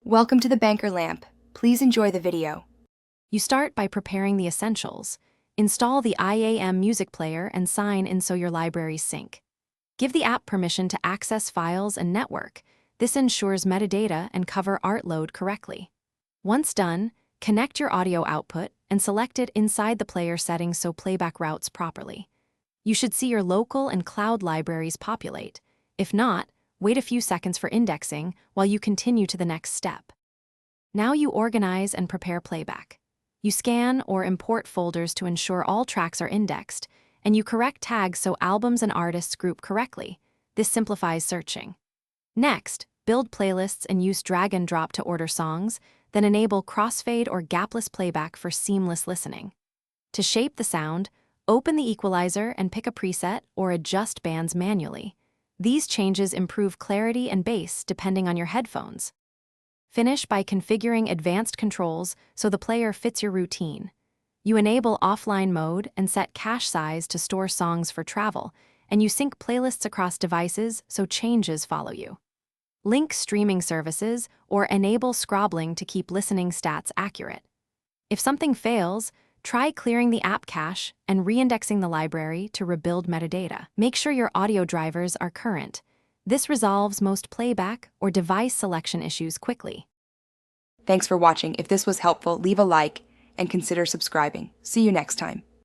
Welcome to the Banker Lamp. Please enjoy the video. You start by preparing the essentials. Install the IAM music player and sign in so your libraries sync. Give the app permission to access files and network. This ensures metadata and cover art load correctly. Once done, connect your audio output and select it inside the player settings so playback routes properly. You should see your local and cloud libraries populate. If not, wait a few seconds for indexing while you continue to the next step. Now you organize and prepare playback. You scan or import folders to ensure all tracks are indexed, and you correct tags so albums and artists group correctly. This simplifies searching. Next, build playlists and use drag and drop to order songs, then enable crossfade or gapless playback for seamless listening. To shape the sound, open the equalizer and pick a preset or adjust bands manually. These changes improve clarity and bass depending on your headphones. Finish by configuring advanced controls so the player fits your routine. You enable offline mode and set cache size to store songs for travel, and you sync playlists across devices so changes follow you. Link streaming services or enable scrobbling to keep listening stats accurate. If something fails, try clearing the app cache and reindexing the library to rebuild metadata. Make sure your audio drivers are current. This resolves most playback or device selection issues quickly. Thanks for watching. If this was helpful, leave a like and consider subscribing. See you next time.